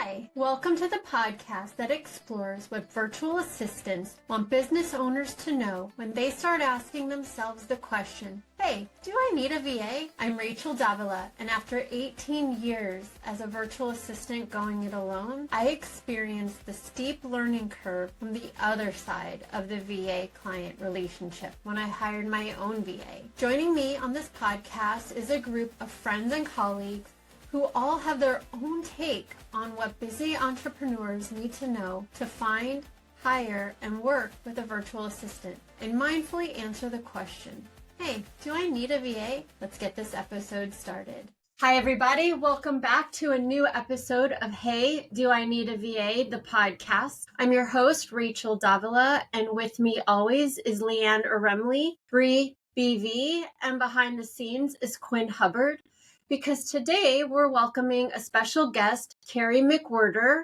Hi, welcome to the podcast that explores what virtual assistants want business owners to know when they start asking themselves the question, hey, do I need a VA? I'm Rachel Davila, and after 18 years as a virtual assistant going it alone, I experienced the steep learning curve from the other side of the VA client relationship when I hired my own VA. Joining me on this podcast is a group of friends and colleagues who all have their own take on what busy entrepreneurs need to know to find, hire, and work with a virtual assistant, and mindfully answer the question, hey, do I need a VA? Let's get this episode started. Hi, everybody. Welcome back to a new episode of Hey, Do I Need a VA, the podcast. I'm your host, Rachel Davila, and with me always is Leanne Oremley, Bree BV, and behind the scenes is Quinn Hubbard. Because today we're welcoming a special guest, Carrie McWherter.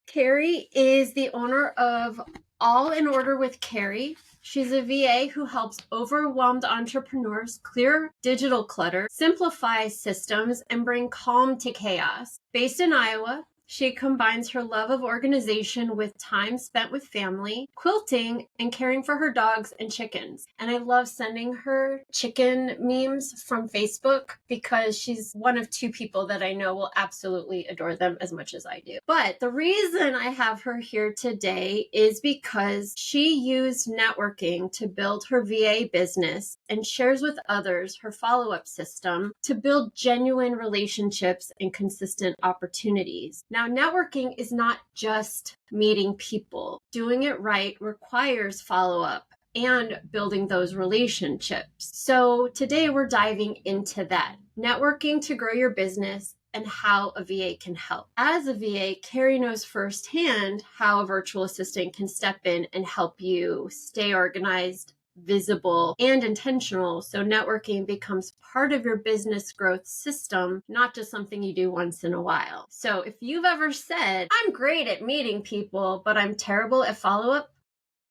Carrie is the owner of All in Order with Carrie. She's a VA who helps overwhelmed entrepreneurs clear digital clutter, simplify systems, and bring calm to chaos. Based in Iowa, she combines her love of organization with time spent with family, quilting, and caring for her dogs and chickens. And I love sending her chicken memes from Facebook because she's one of two people that I know will absolutely adore them as much as I do. But the reason I have her here today is because she used networking to build her VA business and shares with others her follow-up system to build genuine relationships and consistent opportunities. Now, networking is not just meeting people. Doing it right requires follow-up and building those relationships. So today we're diving into that. Networking to grow your business and how a VA can help. As a VA, Carrie knows firsthand how a virtual assistant can step in and help you stay organized, visible, and intentional, so networking becomes part of your business growth system, not just something you do once in a while. So if you've ever said, I'm great at meeting people, but I'm terrible at follow-up,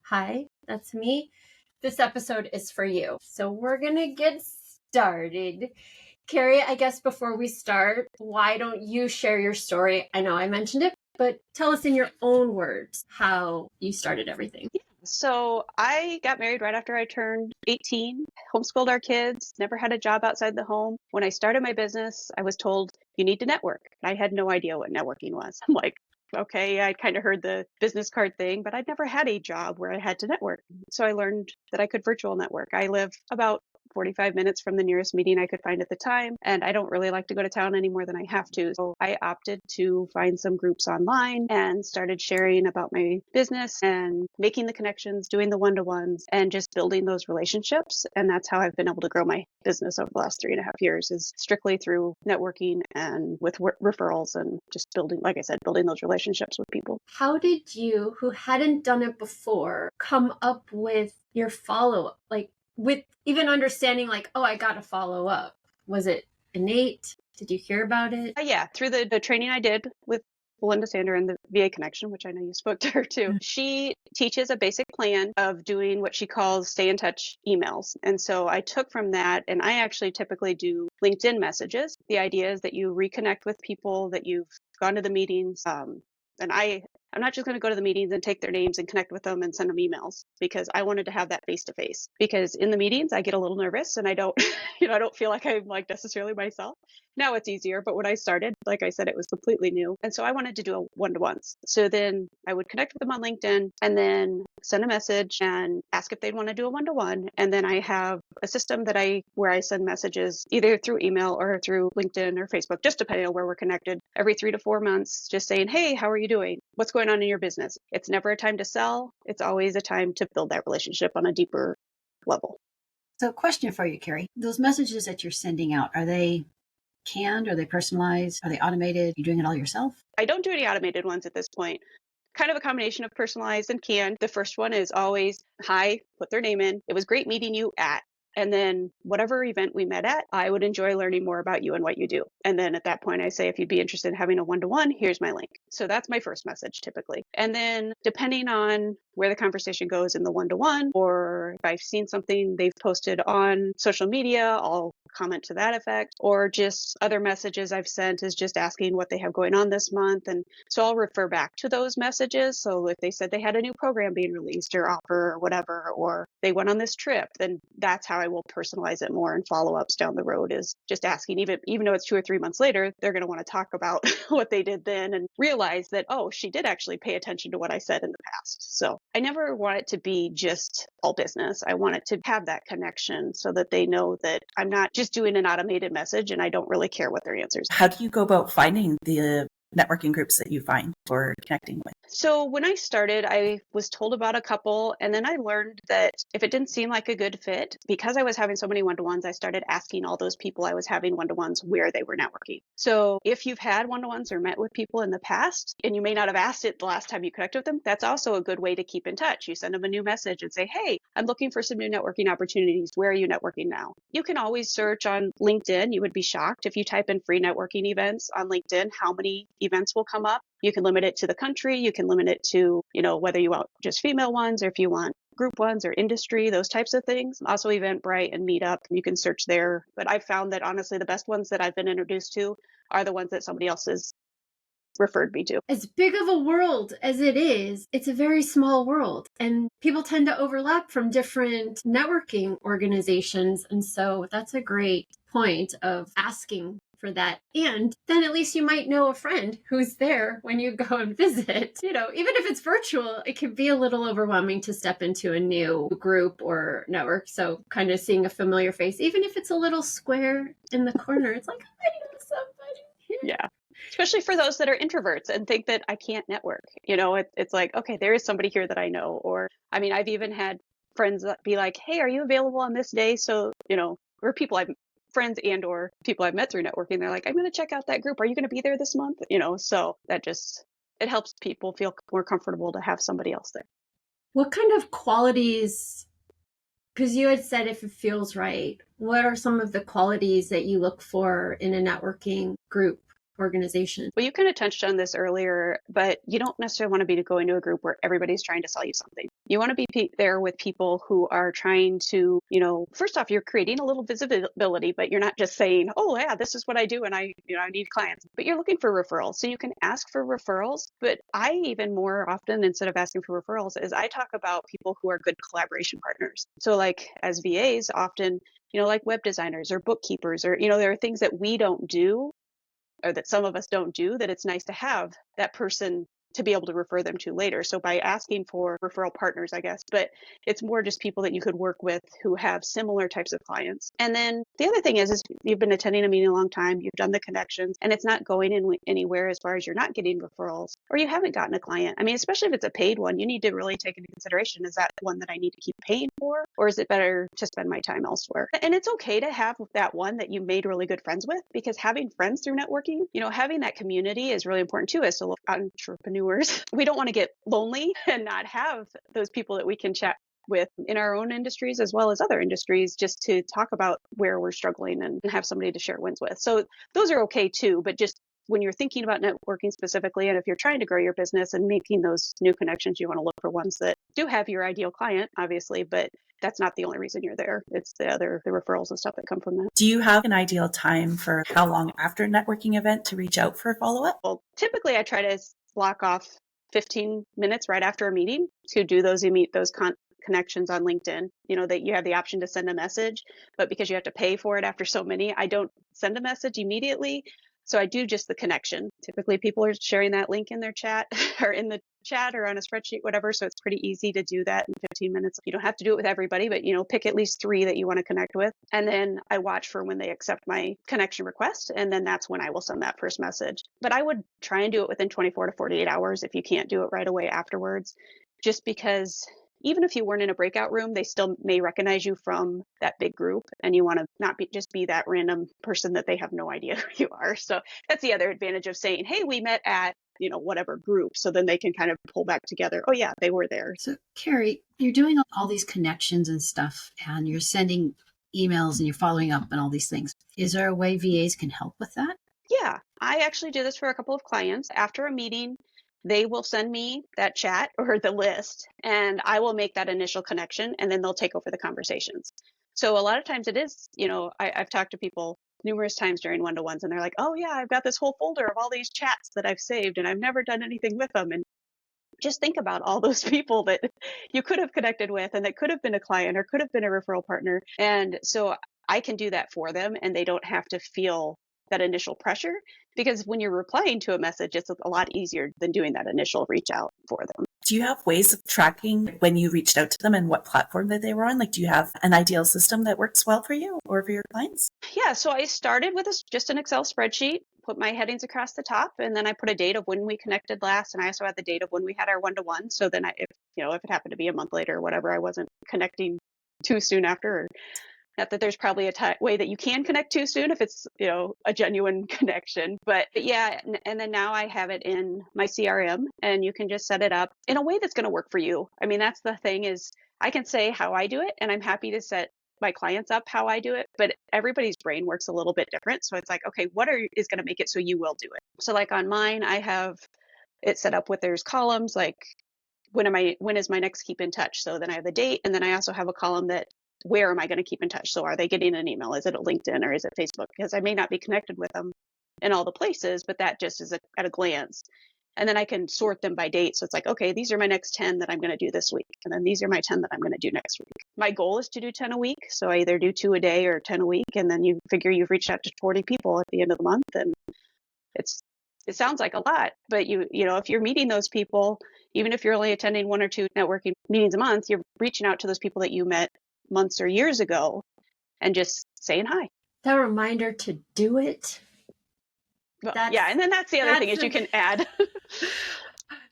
hi, that's me. This episode is for you. So we're gonna get started. Carrie, I guess before we start, why don't you share your story? I know I mentioned it, but tell us in your own words how you started everything. So I got married right after I turned 18, homeschooled our kids, never had a job outside the home. When I started my business, I was told you need to network. I had no idea what networking was. I'm like, okay, I kind of heard the business card thing, but I'd never had a job where I had to network. So I learned that I could virtual network. I live about 45 minutes from the nearest meeting I could find at the time. And I don't really like to go to town any more than I have to. So I opted to find some groups online and started sharing about my business and making the connections, doing the one-to-ones, and just building those relationships. And that's how I've been able to grow my business over the last 3.5 years, is strictly through networking and with referrals and just building, like I said, building those relationships with people. How did you, who hadn't done it before, come up with your follow-up? Like, with even understanding like, oh, I got to follow up. Was it innate? Did you hear about it? Yeah, through the training I did with Belinda Sander and the VA Connection, which I know you spoke to her too. Mm-hmm. She teaches a basic plan of doing what she calls stay in touch emails. And so I took from that, and I actually typically do LinkedIn messages. The idea is that you reconnect with people that you've gone to the meetings. And I'm not just going to go to the meetings and take their names and connect with them and send them emails, because I wanted to have that face to face. Because in the meetings, I get a little nervous and I don't, I don't feel like I'm like necessarily myself. Now it's easier, but when I started, like I said, it was completely new. And so I wanted to do a one-to-ones. So then I would connect with them on LinkedIn and then send a message and ask if they'd want to do a one-to-one. And then I have a system where I send messages either through email or through LinkedIn or Facebook, just depending on where we're connected, every 3 to 4 months, just saying, hey, how are you doing? What's going on in your business? It's never a time to sell. It's always a time to build that relationship on a deeper level. So question for you, Carrie. Those messages that you're sending out, are they canned? Are they personalized? Are they automated? Are you doing it all yourself? I don't do any automated ones at this point. Kind of a combination of personalized and canned. The first one is always, hi, put their name in. It was great meeting you at. And then whatever event we met at, I would enjoy learning more about you and what you do. And then at that point, I say, if you'd be interested in having a one-to-one, here's my link. So that's my first message typically. And then depending on where the conversation goes in the one-to-one, or if I've seen something they've posted on social media, I'll comment to that effect, or just other messages I've sent is just asking what they have going on this month. And so I'll refer back to those messages. So if they said they had a new program being released or offer or whatever, or they went on this trip, then that's how I will personalize it more, and follow-ups down the road is just asking, even though it's 2 or 3 months later, they're going to want to talk about what they did then and realize that, oh, she did actually pay attention to what I said in the past. So I never want it to be just all business. I want it to have that connection so that they know that I'm not just doing an automated message and I don't really care what their answers are. How do you go about finding the networking groups that you find or connecting with? So when I started, I was told about a couple, and then I learned that if it didn't seem like a good fit, because I was having so many one-to-ones, I started asking all those people I was having one-to-ones where they were networking. So if you've had one-to-ones or met with people in the past, and you may not have asked it the last time you connected with them, that's also a good way to keep in touch. You send them a new message and say, hey, I'm looking for some new networking opportunities. Where are you networking now? You can always search on LinkedIn. You would be shocked if you type in free networking events on LinkedIn, how many events will come up. You can limit it to the country. You can limit it to, whether you want just female ones or if you want group ones or industry, those types of things. Also Eventbrite and Meetup, you can search there. But I've found that honestly, the best ones that I've been introduced to are the ones that somebody else has referred me to. As big of a world as it is, it's a very small world, and people tend to overlap from different networking organizations. And so that's a great point of asking for that. And then at least you might know a friend who's there when you go and visit. Even if it's virtual, it can be a little overwhelming to step into a new group or network. So kind of seeing a familiar face, even if it's a little square in the corner, it's like, I know somebody here. Yeah. Especially for those that are introverts and think that I can't network. It's like, okay, there is somebody here that I know. Or, I've even had friends that be like, hey, are you available on this day? So, or friends and or people I've met through networking, they're like, I'm going to check out that group. Are you going to be there this month? So that it helps people feel more comfortable to have somebody else there. What kind of qualities, because you had said if it feels right, what are some of the qualities that you look for in a networking group organization? Well, you kind of touched on this earlier, but you don't necessarily want to be going to a group where everybody's trying to sell you something. You want to be there with people who are trying to, first off, you're creating a little visibility, but you're not just saying, oh yeah, this is what I do and I need clients, but you're looking for referrals. So you can ask for referrals, but I even more often, instead of asking for referrals, is I talk about people who are good collaboration partners. So like as VAs, often, like web designers or bookkeepers, or, there are things that we don't do, or that some of us don't do, that it's nice to have that person to be able to refer them to later. So by asking for referral partners, I guess, but it's more just people that you could work with who have similar types of clients. And then the other thing is you've been attending a meeting a long time, you've done the connections, and it's not going in anywhere as far as you're not getting referrals or you haven't gotten a client. Especially if it's a paid one, you need to really take into consideration, is that one that I need to keep paying for, or is it better to spend my time elsewhere? And it's okay to have that one that you made really good friends with, because having friends through networking, having that community is really important too. As so entrepreneurs, we don't want to get lonely and not have those people that we can chat with in our own industries as well as other industries, just to talk about where we're struggling and have somebody to share wins with. So those are okay too, but just when you're thinking about networking specifically, and if you're trying to grow your business and making those new connections, you want to look for ones that do have your ideal client, obviously, but that's not the only reason you're there. It's the referrals and stuff that come from that. Do you have an ideal time for how long after a networking event to reach out for a follow-up? Well, typically I try to block off 15 minutes right after a meeting to do those connections on LinkedIn, that you have the option to send a message, but because you have to pay for it after so many, I don't send a message immediately. So I do just the connection. Typically people are sharing that link in their chat or in the chat or on a spreadsheet, whatever. So it's pretty easy to do that in 15 minutes. You don't have to do it with everybody, but pick at least 3 that you want to connect with. And then I watch for when they accept my connection request. And then that's when I will send that first message. But I would try and do it within 24 to 48 hours if you can't do it right away afterwards, just because even if you weren't in a breakout room, they still may recognize you from that big group, and you want to not be that random person that they have no idea who you are. So that's the other advantage of saying, hey, we met at, whatever group. So then they can kind of pull back together. Oh yeah, they were there. So Carrie, you're doing all these connections and stuff, and you're sending emails and you're following up and all these things. Is there a way VAs can help with that? Yeah, I actually do this for a couple of clients. After a meeting, they will send me that chat or the list, and I will make that initial connection, and then they'll take over the conversations. So a lot of times it is, I've talked to people numerous times during one-to-ones and they're like, oh yeah, I've got this whole folder of all these chats that I've saved and I've never done anything with them. And just think about all those people that you could have connected with and that could have been a client or could have been a referral partner. And so I can do that for them and they don't have to feel that initial pressure, because when you're replying to a message, it's a lot easier than doing that initial reach out for them. Do you have ways of tracking when you reached out to them and what platform that they were on? Like, do you have an ideal system that works well for you or for your clients? Yeah, so I started with just an Excel spreadsheet, put my headings across the top, and then I put a date of when we connected last, and I also had the date of when we had our one-to-one. So then if it happened to be a month later or whatever, I wasn't connecting too soon after. Or not that there's probably a way that you can connect too soon if it's, a genuine connection. But yeah, and then now I have it in my CRM, and you can just set it up in a way that's going to work for you. I mean, that's the thing, is I can say how I do it, and I'm happy to set my clients up how I do it, but everybody's brain works a little bit different. So it's like, okay, what is going to make it so you will do it? So like on mine, I have it set up with there's columns like when is my next keep in touch? So then I have the date, and then I also have a column that where am I going to keep in touch? So are they getting an email? Is it a LinkedIn or is it Facebook? Because I may not be connected with them in all the places, but that just is at a glance. And then I can sort them by date. So it's like, okay, these are my next 10 that I'm going to do this week. And then these are my 10 that I'm going to do next week. My goal is to do 10 a week. So I either do 2 a day or 10 a week. And then you figure you've reached out to 40 people at the end of the month. And it sounds like a lot, but if you're meeting those people, even if you're only attending 1 or 2 networking meetings a month, you're reaching out to those people that you met months or years ago and just saying hi. That reminder to do it. Well, yeah, and then that's the other thing is you can add.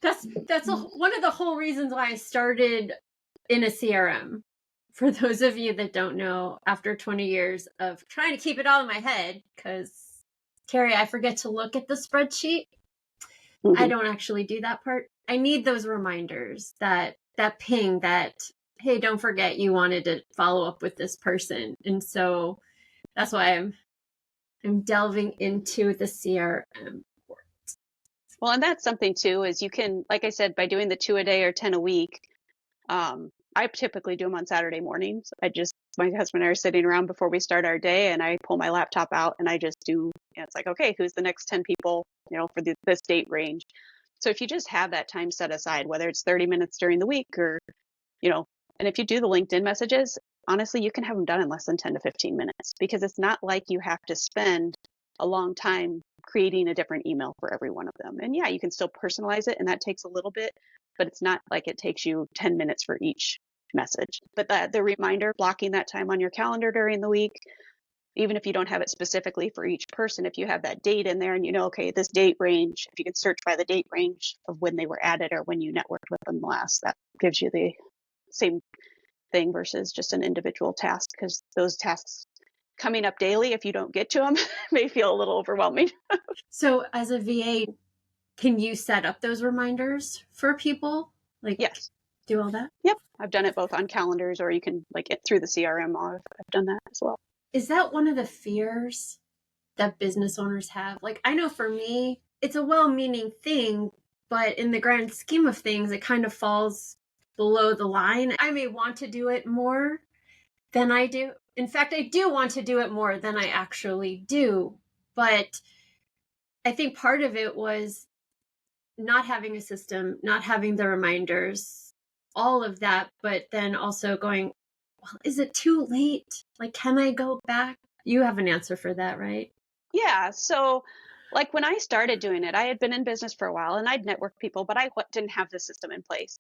That's one of the whole reasons why I started in a CRM. For those of you that don't know, after 20 years of trying to keep it all in my head, because Carrie, I forget to look at the spreadsheet. Mm-hmm. I don't actually do that part. I need those reminders, that ping, that, hey, don't forget you wanted to follow up with this person. And so that's why I'm delving into the CRM. Well, and that's something too, is you can, like I said, by doing the 2 a day or 10 a week, I typically do them on Saturday mornings. My husband and I are sitting around before we start our day, and I pull my laptop out and I just do, it's like, okay, who's the next 10 people, for this date range. So if you just have that time set aside, whether it's 30 minutes during the week or, and if you do the LinkedIn messages, honestly, you can have them done in less than 10 to 15 minutes, because it's not like you have to spend a long time creating a different email for every one of them. And yeah, you can still personalize it, and that takes a little bit, but it's not like it takes you 10 minutes for each message. But the reminder, blocking that time on your calendar during the week, even if you don't have it specifically for each person, if you have that date in there and okay, this date range, if you can search by the date range of when they were added or when you networked with them last, that gives you the same thing versus just an individual task, because those tasks coming up daily, if you don't get to them, may feel a little overwhelming. So as a VA, can you set up those reminders for people? Yes. Do all that? Yep. I've done it both on calendars, or you can it through the CRM. I've done that as well. Is that one of the fears that business owners have? I know for me, it's a well-meaning thing, but in the grand scheme of things, it kind of falls below the line. I may want to do it more than I do. In fact, I do want to do it more than I actually do. But I think part of it was not having a system, not having the reminders, all of that, but then also going, well, is it too late? Can I go back? You have an answer for that, right? Yeah. So when I started doing it, I had been in business for a while and I'd network people, but I didn't have the system in place.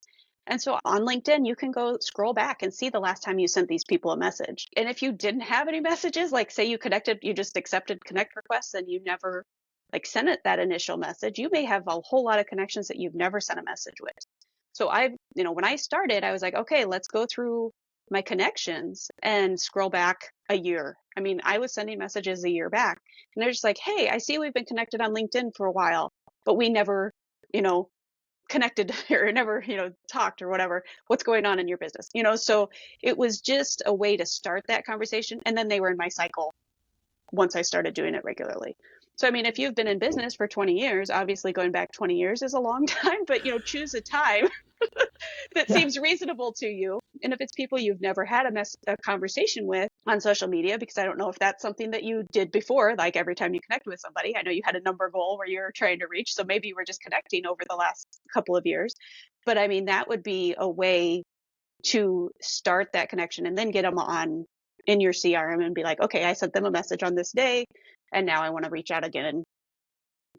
And so on LinkedIn, you can go scroll back and see the last time you sent these people a message. And if you didn't have any messages, say you connected, you just accepted connect requests and you never sent it that initial message, you may have a whole lot of connections that you've never sent a message with. So when I started, I was like, okay, let's go through my connections and scroll back a year. I mean, I was sending messages a year back and they're just like, hey, I see we've been connected on LinkedIn for a while, but we never, connected or never, talked or whatever. What's going on in your business? So it was just a way to start that conversation. And then they were in my cycle once I started doing it regularly. So, I mean, if you've been in business for 20 years, obviously going back 20 years is a long time, but, choose a time that seems reasonable to you. And if it's people you've never had a conversation with on social media, because I don't know if that's something that you did before, like every time you connect with somebody, I know you had a number goal where you're trying to reach. So maybe you were just connecting over the last couple of years. But I mean, that would be a way to start that connection and then get them on in your CRM and be like, okay, I sent them a message on this day, and now I want to reach out again in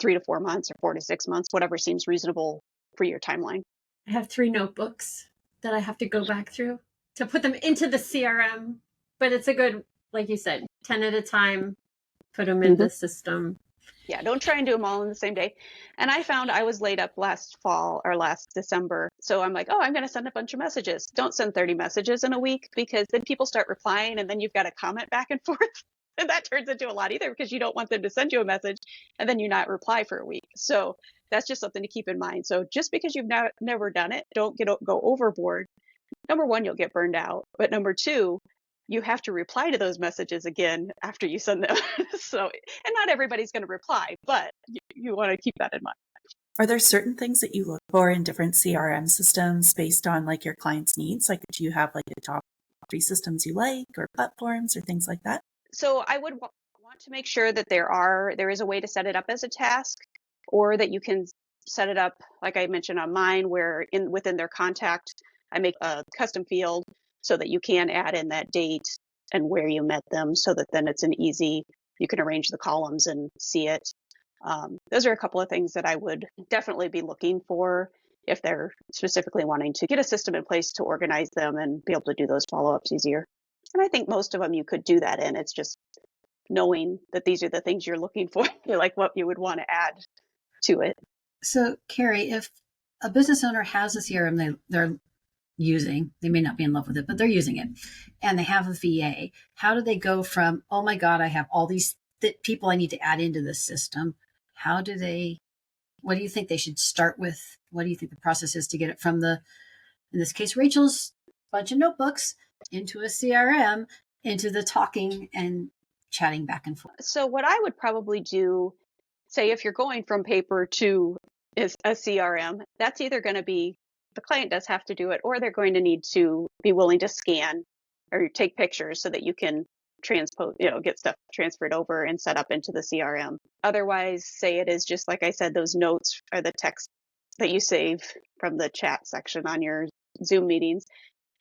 3 to 4 months or 4 to 6 months, whatever seems reasonable for your timeline. I have 3 notebooks that I have to go back through to put them into the CRM, but it's a good, like you said, 10 at a time, put them in the system. Yeah, don't try and do them all in the same day. And I found I was laid up last fall or last December. So I'm like, oh, I'm going to send a bunch of messages. Don't send 30 messages in a week, because then people start replying and then you've got to comment back and forth. And that turns into a lot either, because you don't want them to send you a message and then you not reply for a week. So that's just something to keep in mind. So just because you've never done it, don't go overboard. Number one, you'll get burned out. But number two, you have to reply to those messages again after you send them. So, and not everybody's going to reply, but you want to keep that in mind. Are there certain things that you look for in different CRM systems based on like your client's needs? Like, do you have like a top 3 systems you like, or platforms or things like that? So I would want to make sure that there is a way to set it up as a task, or that you can set it up, like I mentioned on mine, where within their contact, I make a custom field so that you can add in that date and where you met them, so that then it's you can arrange the columns and see it. Those are a couple of things that I would definitely be looking for if they're specifically wanting to get a system in place to organize them and be able to do those follow-ups easier. And I think most of them you could do that in. It's just knowing that these are the things you're looking for, like what you would want to add to it. So, Carrie, if a business owner has a CRM they're using, they may not be in love with it, but they're using it, and they have a VA, how do they go from, oh my God, I have all these people I need to add into this system? What do you think they should start with? What do you think the process is to get it from in this case, Rachel's bunch of notebooks into a CRM, into the talking and chatting back and forth? So what I would probably do, say if you're going from paper to a CRM, that's either going to be, the client does have to do it, or they're going to need to be willing to scan or take pictures so that you can get stuff transferred over and set up into the CRM. Otherwise, say it is just, like I said, those notes or the text that you save from the chat section on your Zoom meetings,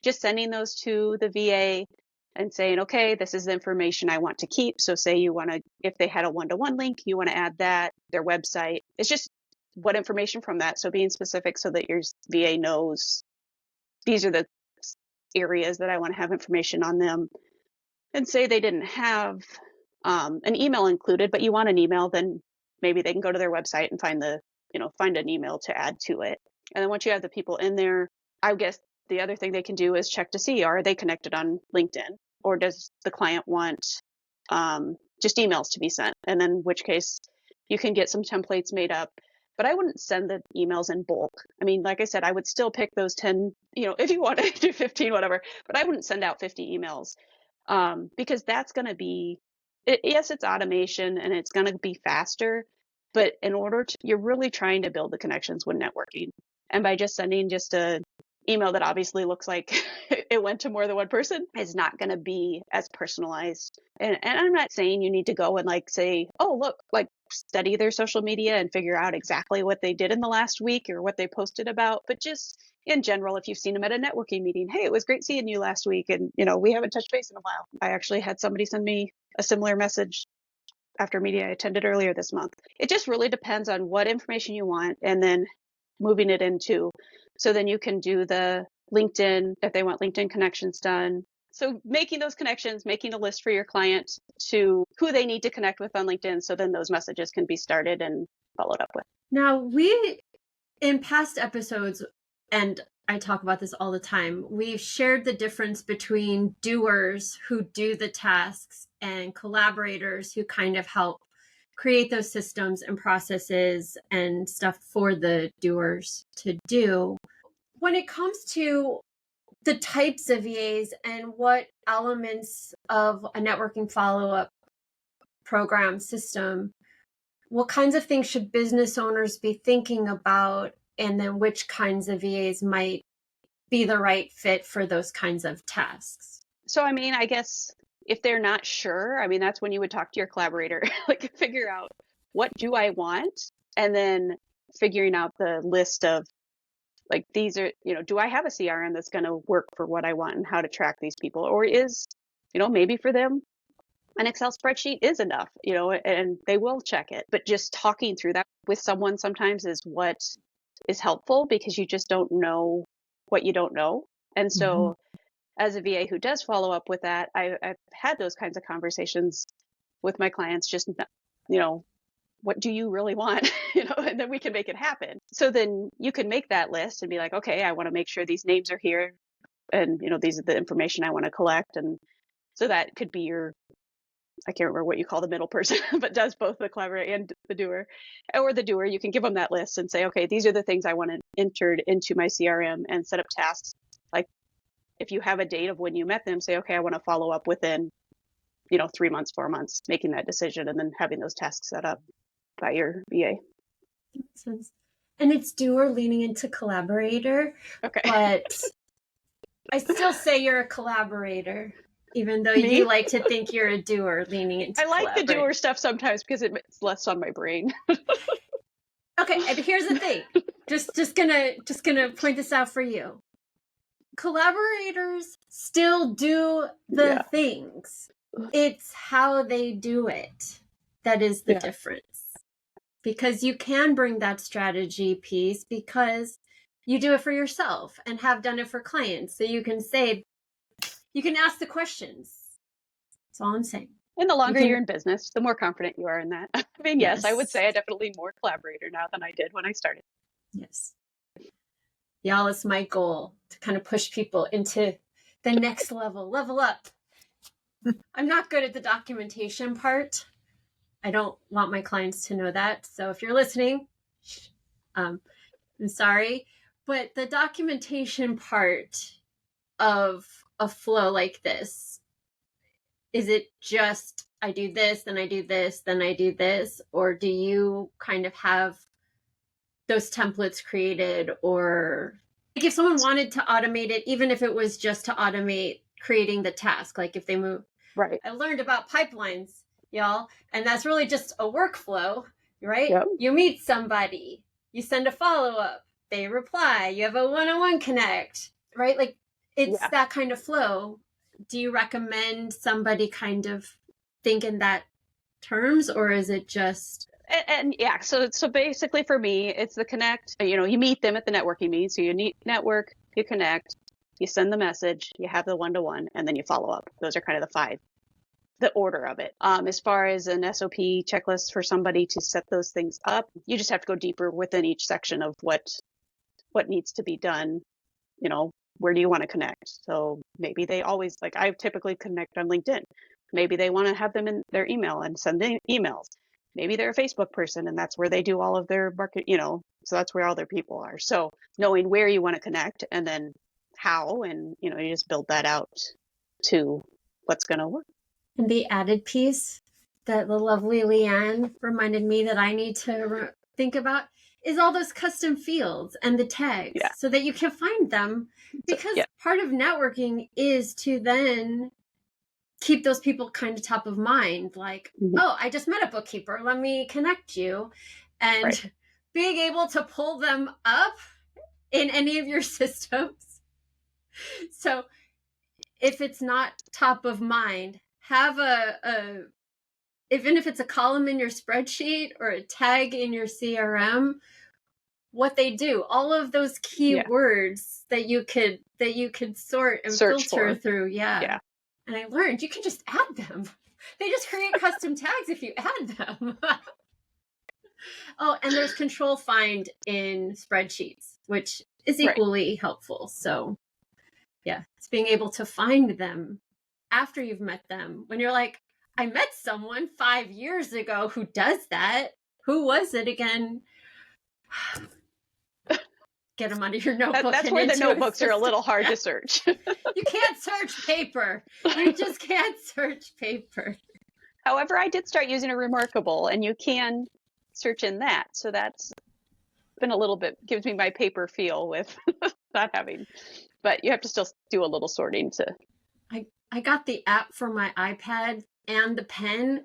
just sending those to the VA and saying, okay, this is the information I want to keep. So say if they had a one-to-one link, you want to add that, their website. It's just what information from that. So being specific so that your VA knows these are the areas that I want to have information on them. And say they didn't have an email included, but you want an email, then maybe they can go to their website and find an email to add to it. And then once you have the people in there, I guess the other thing they can do is check to see, are they connected on LinkedIn, or does the client want just emails to be sent? And then in which case you can get some templates made up. But I wouldn't send the emails in bulk. I mean, like I said, I would still pick those 10, if you want to do 15, whatever, but I wouldn't send out 50 emails because that's going to be, yes, it's automation and it's going to be faster. But you're really trying to build the connections when networking. And by just sending just a email that obviously looks like it went to more than one person is not going to be as personalized. And I'm not saying you need to go and say, oh, look, study their social media and figure out exactly what they did in the last week or what they posted about. But just in general, if you've seen them at a networking meeting, hey, it was great seeing you last week. And, we haven't touched base in a while. I actually had somebody send me a similar message after a meeting I attended earlier this month. It just really depends on what information you want and then moving it into. So then you can do the LinkedIn, if they want LinkedIn connections done. So making those connections, making a list for your client to who they need to connect with on LinkedIn. So then those messages can be started and followed up with. Now, in past episodes, and I talk about this all the time, we've shared the difference between doers who do the tasks and collaborators who kind of help create those systems and processes and stuff for the doers to do. When it comes to the types of VAs and what elements of a networking follow-up program system, what kinds of things should business owners be thinking about, and then which kinds of VAs might be the right fit for those kinds of tasks? So, I mean, I guess if they're not sure, I mean, that's when you would talk to your collaborator, like figure out what do I want? And then figuring out the list of like, these are, do I have a CRM that's going to work for what I want and how to track these people? Or is, maybe for them, an Excel spreadsheet is enough, and they will check it. But just talking through that with someone sometimes is what is helpful, because you just don't know what you don't know. And so as a VA who does follow up with that, I've had those kinds of conversations with my clients, just, what do you really want? And then we can make it happen. So then you can make that list and be like, okay, I want to make sure these names are here. And, these are the information I want to collect. And so that could be I can't remember what you call the middle person, but does both the collaborator and the doer. Or the doer, you can give them that list and say, okay, these are the things I want entered into my CRM, and set up tasks. Like if you have a date of when you met them, say, okay, I want to follow up within, 3 months, 4 months, making that decision, and then having those tasks set up by your VA. Makes sense. And it's doer leaning into collaborator. Okay. But I still say you're a collaborator, even though Me? you like to think you're a doer leaning into I like the doer stuff sometimes because it's less on my brain. Okay, and here's the thing. Just gonna point this out for you. Collaborators still do the things. It's how they do it that is the difference. Because you can bring that strategy piece because you do it for yourself and have done it for clients. So you can ask the questions. That's all I'm saying. And the longer you're in business, the more confident you are in that. I mean, yes, I would say I'm definitely more collaborator now than I did when I started. Yes. Y'all, it's my goal to kind of push people into the next level up. I'm not good at the documentation part. I don't want my clients to know that. So if you're listening, I'm sorry. But the documentation part of a flow like this, is it just I do this, then I do this, then I do this? Or do you kind of have those templates created? Or like if someone wanted to automate it, even if it was just to automate creating the task, like if they move. Right. I learned about pipelines, y'all, and that's really just a workflow, right? Yep. You meet somebody, you send a follow-up, they reply, you have a one-on-one connect, right? Like it's that kind of flow. Do you recommend somebody kind of think in that terms, or is it just? And so basically for me, it's the connect. You meet them at the networking meeting. So you network, you connect, you send the message, you have the one-to-one, and then you follow up. Those are kind of the order of it. As far as an SOP checklist for somebody to set those things up, you just have to go deeper within each section of what needs to be done. Where do you want to connect? So maybe they always, like I typically connect on LinkedIn. Maybe they want to have them in their email and send emails. Maybe they're a Facebook person and that's where they do all of their market, so that's where all their people are. So knowing where you want to connect and then how, and, you just build that out to what's going to work. And the added piece that the lovely Leanne reminded me that I need to think about is all those custom fields and the tags so that you can find them, because part of networking is to then keep those people kind of top of mind. Like, oh, I just met a bookkeeper. Let me connect you. And being able to pull them up in any of your systems. So if it's not top of mind, have even if it's a column in your spreadsheet or a tag in your CRM, what they do, all of those keywords that you could sort and filter through. Yeah. And I learned you can just add them. They just create custom tags if you add them. Oh, and there's control find in spreadsheets, which is equally helpful. So yeah, it's being able to find them after you've met them. When you're like, I met someone 5 years ago who does that. Who was it again? Get them out of your notebook. That's where the notebooks are a little hard to search. You can't search paper. You just can't search paper. However, I did start using a Remarkable, and you can search in that. So that's been a little bit, gives me my paper feel with not having, but you have to still do a little sorting to. I got the app for my iPad and the pen,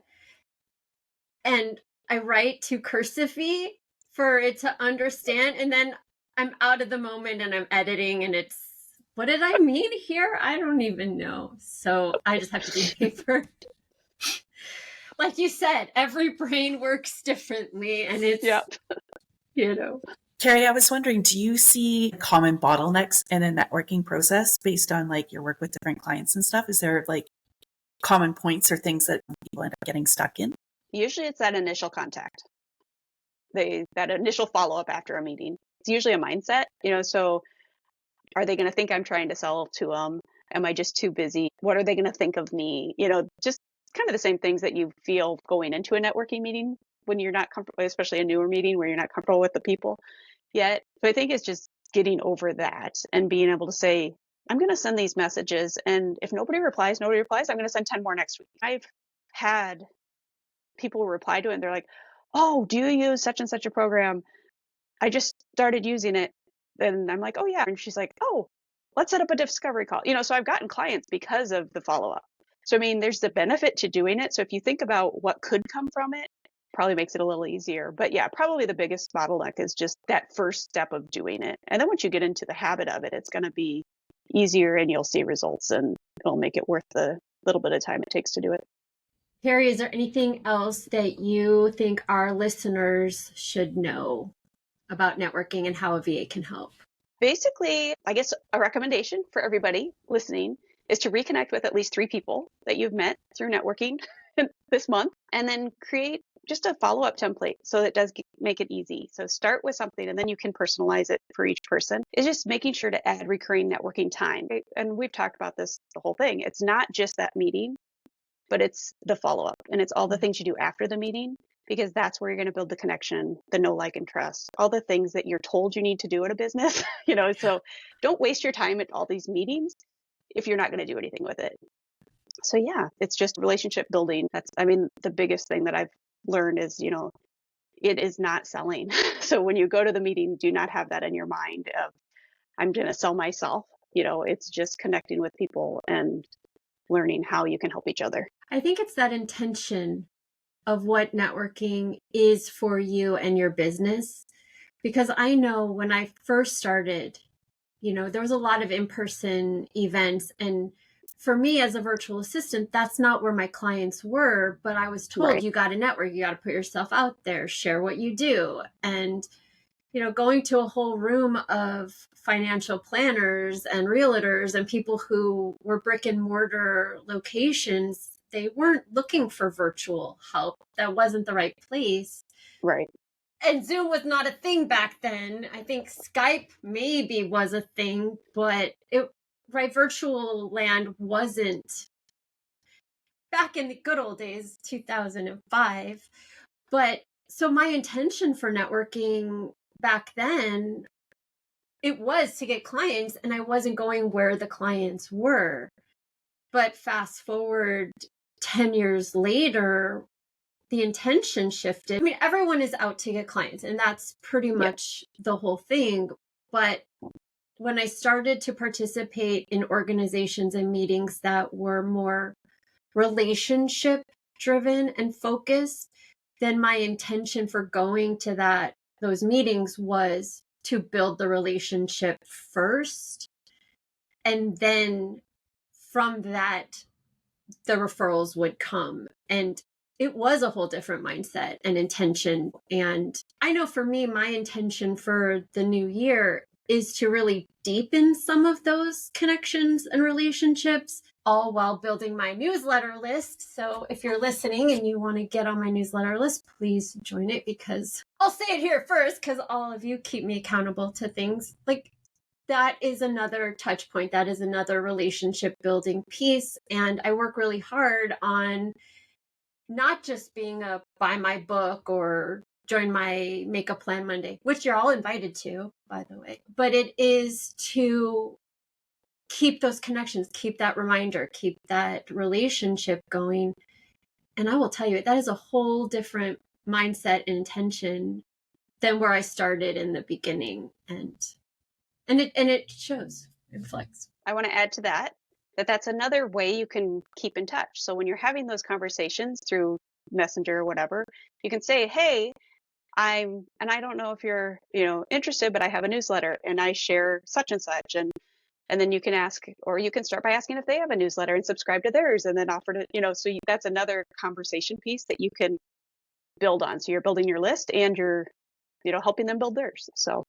and I write to cursive for it to understand, and then I'm out of the moment and I'm editing and it's, what did I mean here? I don't even know. So I just have to do paper. Like you said, every brain works differently, and it's, you know. Carrie, I was wondering, do you see common bottlenecks in a networking process based on like your work with different clients and stuff? Is there like common points or things that people end up getting stuck in? Usually it's that initial contact. That initial follow-up after a meeting. It's usually a mindset, so are they going to think I'm trying to sell to them? Am I just too busy? What are they going to think of me? Just kind of the same things that you feel going into a networking meeting when you're not comfortable, especially a newer meeting where you're not comfortable with the people yet. So I think it's just getting over that and being able to say, I'm going to send these messages, and if nobody replies, I'm going to send 10 more next week. I've had people reply to it and they're like, oh, do you use such and such a program? I just started using it. And I'm like, oh yeah. And she's like, oh, let's set up a discovery call. So I've gotten clients because of the follow-up. So, I mean, there's the benefit to doing it. So if you think about what could come from it, probably makes it a little easier. But yeah, probably the biggest bottleneck is just that first step of doing it. And then once you get into the habit of it, it's going to be easier and you'll see results and it'll make it worth the little bit of time it takes to do it. Carrie, is there anything else that you think our listeners should know about networking and how a VA can help? Basically, I guess a recommendation for everybody listening is to reconnect with at least 3 people that you've met through networking this month, and then create just a follow-up template so it does make it easy. So start with something and then you can personalize it for each person. It's just making sure to add recurring networking time. And we've talked about this the whole thing. It's not just that meeting, but it's the follow-up and it's all the things you do after the meeting, because that's where you're going to build the connection, the know, like, and trust, all the things that you're told you need to do at a business, so don't waste your time at all these meetings if you're not going to do anything with it. So yeah, it's just relationship building. The biggest thing that I've learned is, it is not selling. So when you go to the meeting, do not have that in your mind of, I'm going to sell myself. It's just connecting with people and learning how you can help each other. I think it's that intention of what networking is for you and your business. Because I know when I first started, there was a lot of in-person events. And for me as a virtual assistant, that's not where my clients were. But I was told, You got to network, you got to put yourself out there, share what you do. And, going to a whole room of financial planners and realtors and people who were brick and mortar locations, they weren't looking for virtual help. That wasn't the right place. Right. And Zoom was not a thing back then. I think Skype maybe was a thing, but virtual land wasn't back in the good old days, 2005. But so my intention for networking back then, it was to get clients, and I wasn't going where the clients were. But fast forward 10 years later, the intention shifted. Everyone is out to get clients, and that's pretty much the whole thing. But when I started to participate in organizations and meetings that were more relationship driven and focused, then my intention for going to those meetings was to build the relationship first. And then from that, the referrals would come. And it was a whole different mindset and intention. And I know for me, my intention for the new year is to really deepen some of those connections and relationships, all while building my newsletter list. So if you're listening and you want to get on my newsletter list, please join it, because I'll say it here first, because all of you keep me accountable to things. Like, that is another touch point. That is another relationship building piece. And I work really hard on not just being a buy my book or join my Makeup Plan Monday, which you're all invited to, by the way, but it is to keep those connections, keep that reminder, keep that relationship going. And I will tell you, that is a whole different mindset and intention than where I started in the beginning. And And it shows, it reflects. I want to add to that that's another way you can keep in touch. So when you're having those conversations through Messenger or whatever, you can say, hey, I don't know if you're, interested, but I have a newsletter and I share such and such. And then you can ask, or you can start by asking if they have a newsletter and subscribe to theirs and then offer to, that's another conversation piece that you can build on. So you're building your list and you're, helping them build theirs. So.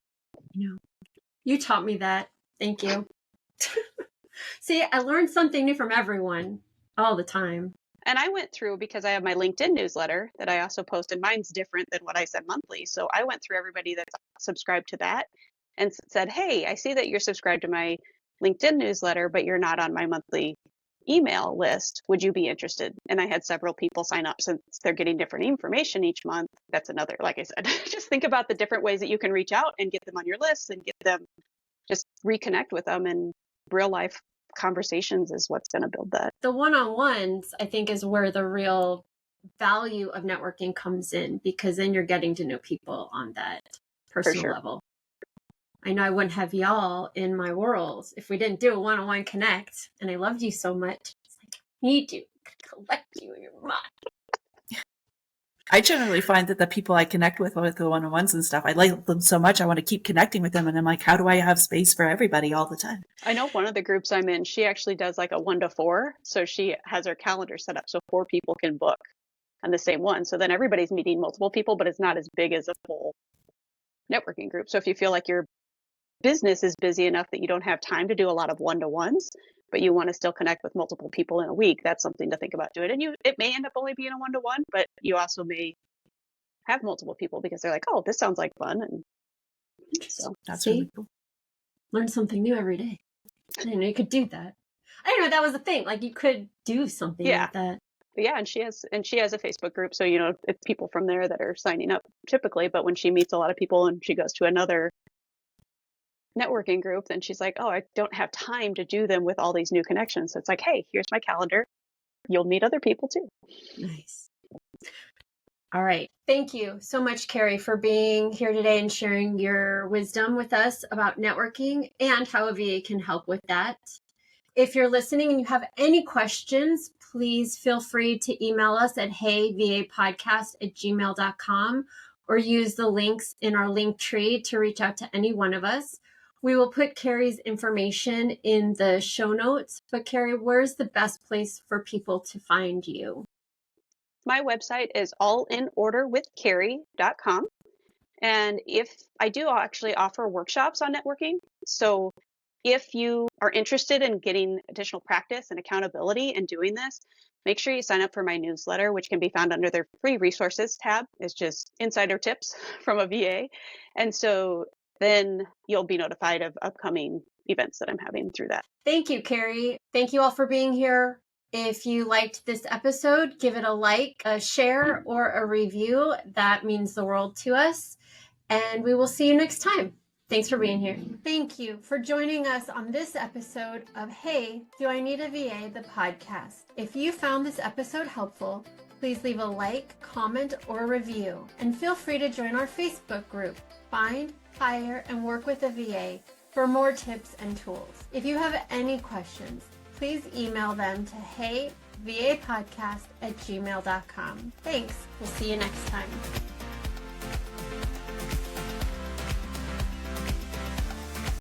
You taught me that. Thank you. See, I learned something new from everyone all the time. And I went through, because I have my LinkedIn newsletter that I also post, and mine's different than what I send monthly. So I went through everybody that's subscribed to that and said, hey, I see that you're subscribed to my LinkedIn newsletter, but you're not on my monthly email list. Would you be interested? And I had several people sign up since they're getting different information each month. That's another, like I said, just think about the different ways that you can reach out and get them on your list and get them, just reconnect with them, and real life conversations is what's going to build that. The one-on-ones, I think, is where the real value of networking comes in, because then you're getting to know people on that personal level. I know I wouldn't have y'all in my world if we didn't do a one-on-one connect, and I loved you so much. It's like, I need to collect you in your mind. I generally find that the people I connect with the one-on-ones and stuff, I like them so much, I want to keep connecting with them. And I'm like, how do I have space for everybody all the time? I know one of the groups I'm in, she actually does like a 1 to 4. So she has her calendar set up so 4 people can book on the same one. So then everybody's meeting multiple people, but it's not as big as a full networking group. So if you feel like your business is busy enough that you don't have time to do a lot of one-to-ones, but you want to still connect with multiple people in a week, that's something to think about doing. And it may end up only being a 1-to-1, but you also may have multiple people because they're like, oh, this sounds like fun. And so that's really cool. Learn something new every day. I didn't know you could do that. I didn't know that was a thing. Like, you could do something like that. Yeah, and she has a Facebook group, so it's people from there that are signing up typically. But when she meets a lot of people and she goes to another networking group, then she's like, oh, I don't have time to do them with all these new connections. So it's like, hey, here's my calendar. You'll meet other people too. Nice. All right. Thank you so much, Carrie, for being here today and sharing your wisdom with us about networking and how a VA can help with that. If you're listening and you have any questions, please feel free to email us at heyvapodcast@gmail.com or use the links in our link tree to reach out to any one of us. We will put Carrie's information in the show notes. But Carrie, where's the best place for people to find you? My website is allinorderwithcarrie.com. And if I do actually offer workshops on networking, so if you are interested in getting additional practice and accountability and doing this, make sure you sign up for my newsletter, which can be found under their free resources tab. It's just insider tips from a VA. And so then you'll be notified of upcoming events that I'm having through that. Thank you, Carrie. Thank you all for being here. If you liked this episode, give it a like, a share, or a review. That means the world to us. And we will see you next time. Thanks for being here. Thank you for joining us on this episode of Hey, Do I Need a VA? The podcast. If you found this episode helpful, please leave a like, comment, or review. And feel free to join our Facebook group, Find, Hire, and Work with a VA, for more tips and tools. If you have any questions, please email them to heyvapodcast@gmail.com. Thanks. We'll see you next time.